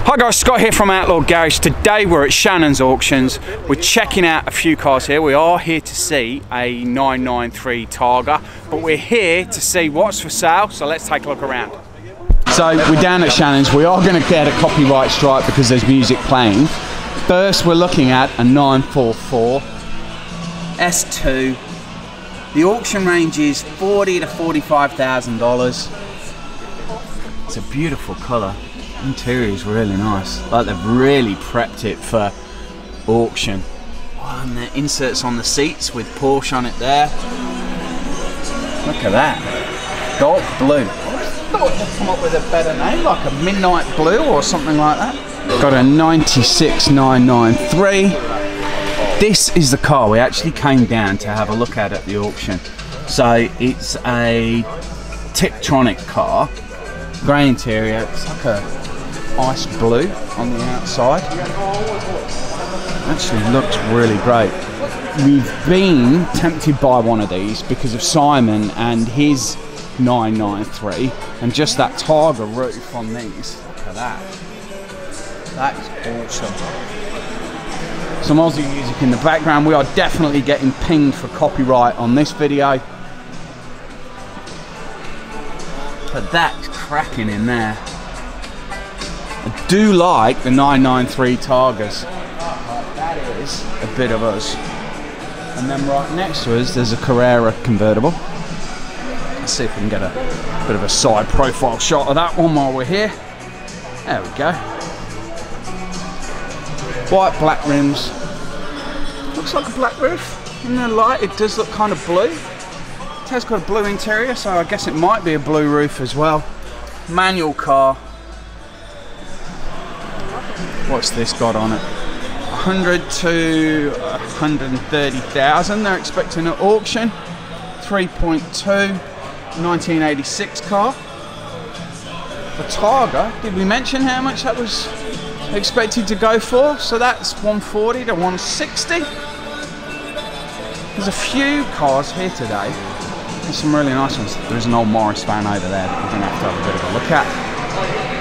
Hi guys, Scott here from Outlaw Garage. Today we're at Shannons auctions. We're checking out a few cars here. We are here to see a 993 Targa, but we're here to see what's for sale, so let's take a look around. So we're down at Shannons. We are going to get a copyright strike because there's music playing. First we're looking at a 944 S2. The auction range is $40,000 to $45,000. It's a beautiful colour. Interior is really nice. Like they've really prepped it for auction. Oh, and the inserts on the seats with Porsche on it there. Look at that. Golf blue. I thought they'd come up with a better name, like a midnight blue or something like that. Got a 96993. This is the car we actually came down to have a look at the auction. So it's a Tiptronic car. Grey interior. It's like a ice blue on the outside. Actually looks really great. We've been tempted by one of these because of Simon and his 993 and just that Targa roof on these. Look at that. That is awesome. Some Aussie music in the background. We are definitely getting pinged for copyright on this video. But that's cracking in there. I do like the 993 Targas. That is a bit of us. And then right next to us, there's a Carrera convertible. Let's see if we can get a bit of a side profile shot of that one while we're here. There we go. White black rims. Looks like a black roof. In the light, it does look kind of blue. It has got a blue interior, so I guess it might be a blue roof as well. Manual car. What's this got on it? 100 to 130,000 they're expecting at auction. 3.2, 1986 car. The Targa, did we mention how much that was expected to go for? So that's 140 to 160. There's a few cars here today. There's some really nice ones. There's an old Morris van over there that we're going to have a bit of a look at.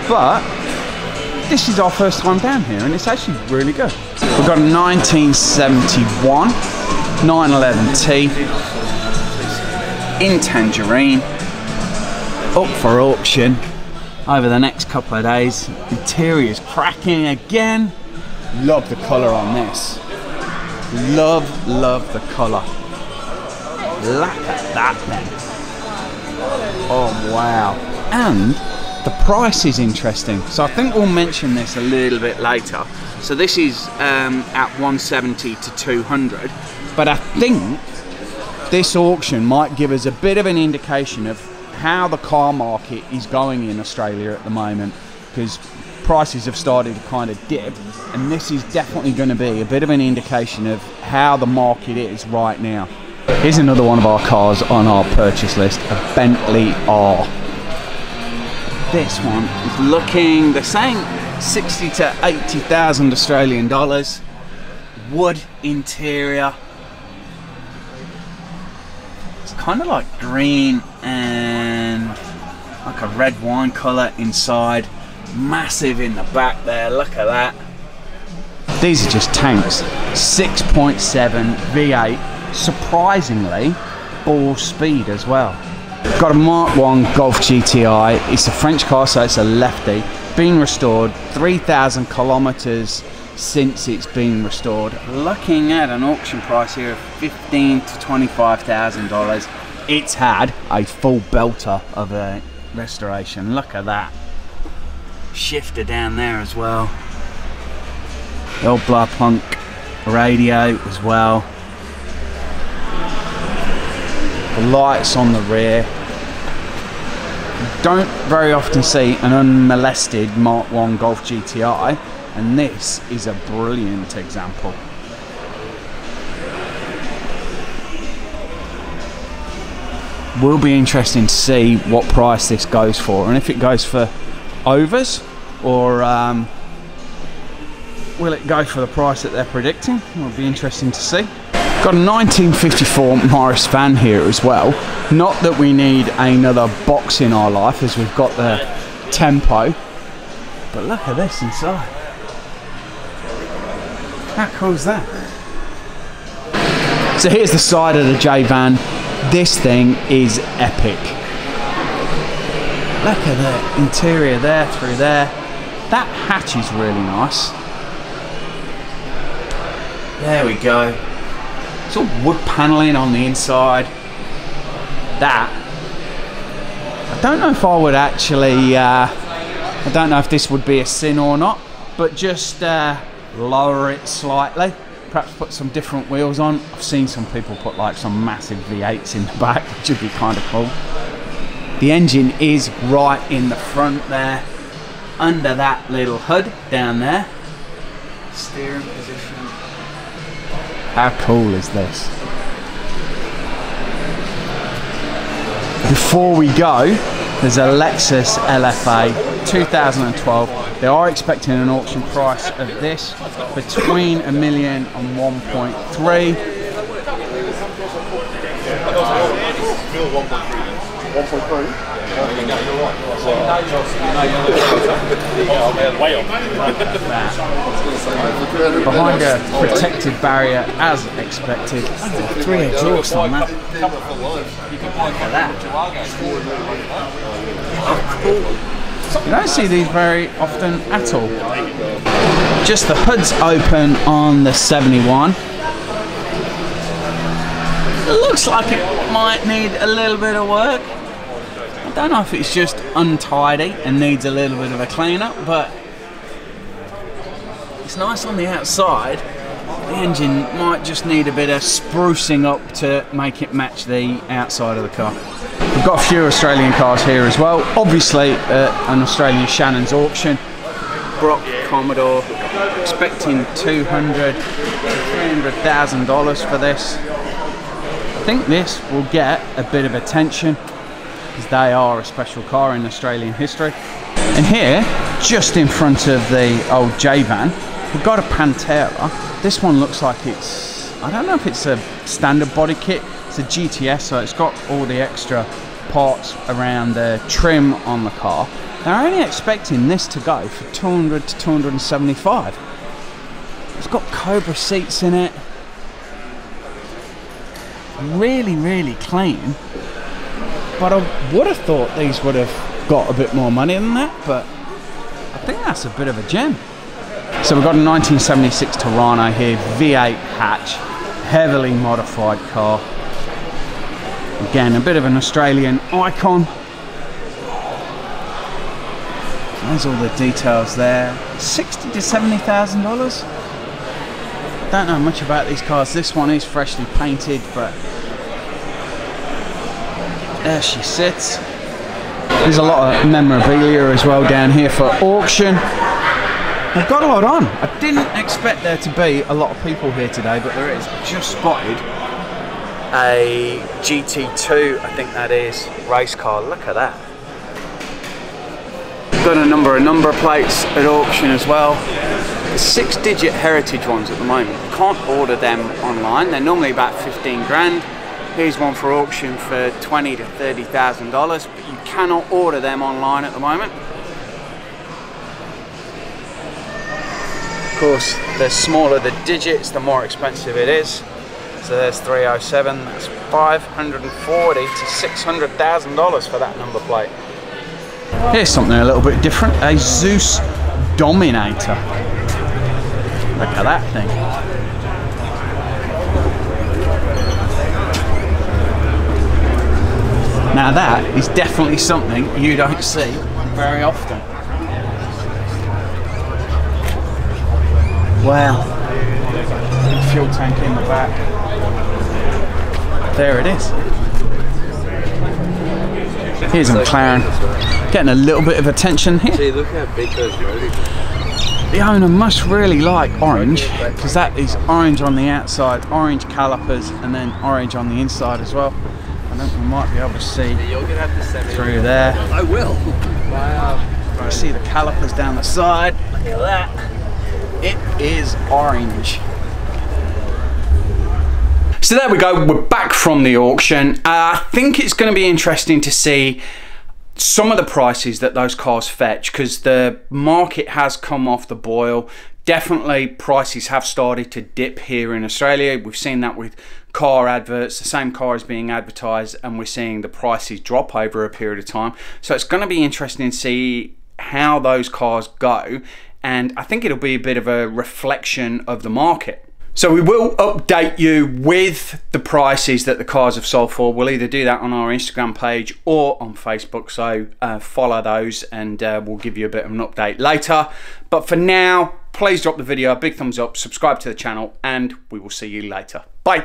But this is our first time down here and it's actually really good. We've got a 1971 911T in tangerine, up for auction over the next couple of days. Interior's cracking again. Love the colour on this. Love the colour. Look at that then. Oh wow. And the price is interesting. So I think we'll mention this a little bit later. So this is at 170 to 200. But I think this auction might give us a bit of an indication of how the car market is going in Australia at the moment, because prices have started to kind of dip, and this is definitely going to be a bit of an indication of how the market is right now. Here's another one of our cars on our purchase list, a Bentley R. This one is looking, they're saying 60 to 80,000 Australian dollars. Wood interior. It's kind of like green and like a red wine colour inside. Massive in the back there, look at that. These are just tanks. 6.7 V8, surprisingly ball speed as well. Got a Mark 1 Golf GTI. It's a French car, so it's a lefty. Been restored, 3,000 kilometers since it's been restored. Looking at an auction price here of $15,000 to $25,000. It's had a full belter of a restoration. Look at that. Shifter down there as well. The old Blah Punk radio as well. The lights on the rear. Don't very often see an unmolested Mark 1 Golf GTI, and this is a brilliant example. Will be interesting to see what price this goes for, and if it goes for overs or will it go for the price that they're predicting. Will be interesting to see. Got a 1954 Morris van here as well. Not that we need another box in our life, as we've got the Tempo. But look at this inside. How cool is that? So here's the side of the J-Van. This thing is epic. Look at the interior there, through there. That hatch is really nice. There we go. It's all wood paneling on the inside. That, I don't know if I would actually, I don't know if this would be a sin or not, but just lower it slightly. Perhaps put some different wheels on. I've seen some people put like some massive V8s in the back, which would be kind of cool. The engine is right in the front there, under that little hood down there. Steering position. How cool is this? Before we go, there's a Lexus LFA 2012. They are expecting an auction price of this between $1 million and 1.3. 1.3. Behind a protected barrier as expected. Oh, 3 exhausts on that. Look at that. You don't see these very often at all. Just the hood's open on the 71. It looks like it might need a little bit of work. I don't know if it's just untidy and needs a little bit of a clean up, but it's nice on the outside. The engine might just need a bit of sprucing up to make it match the outside of the car. We've got a few Australian cars here as well. Obviously an Australian Shannons auction. Brook Commodore, expecting $200,000 to $300,000 for this. I think this will get a bit of attention because they are a special car in Australian history. And here, just in front of the old J-Van, we've got a Pantera. This one looks like it's, I don't know if it's a standard body kit. It's a GTS, so it's got all the extra parts around the trim on the car. They're only expecting this to go for $200 to $275. It's got Cobra seats in it. Really, really clean. But I would have thought these would have got a bit more money than that, but I think that's a bit of a gem. So we've got a 1976 Torana here, V8 hatch, heavily modified car. Again, a bit of an Australian icon. There's all the details there. $60,000 to $70,000. Don't know much about these cars. This one is freshly painted, but there she sits. There's a lot of memorabilia as well down here for auction. We've got a lot on. I didn't expect there to be a lot of people here today, but there is. I just spotted a GT2, I think that is, race car. Look at that. Got a number of number plates at auction as well. The 6-digit heritage ones at the moment. You can't order them online. They're normally about 15 grand. Here's one for auction for $20,000 to $30,000, but you cannot order them online at the moment. Of course, the smaller the digits, the more expensive it is. So there's 307. That's $540,000 to $600,000 for that number plate. Here's something a little bit different. A Zeus Dominator. Look at that thing. Now that is definitely something you don't see very often. Wow. Fuel tank in the back. There it is. Here's a McLaren. Getting a little bit of attention here. Look how big those rotors are. The owner must really like orange, because that is orange on the outside, orange calipers, and then orange on the inside as well. I think we might be able to see through there. I will. You see the calipers down the side. Look at that. It is orange. So there we go. We're back from the auction. I think it's going to be interesting to see some of the prices that those cars fetch, because the market has come off the boil. Definitely prices have started to dip here in Australia. We've seen that with car adverts. The same car is being advertised and we're seeing the prices drop over a period of time. So it's going to be interesting to see how those cars go, and I think it'll be a bit of a reflection of the market. So we will update you with the prices that the cars have sold for. We'll either do that on our Instagram page or on Facebook, so follow those and we'll give you a bit of an update later. But for now, please drop the video a big thumbs up, subscribe to the channel, and we will see you later. Bye.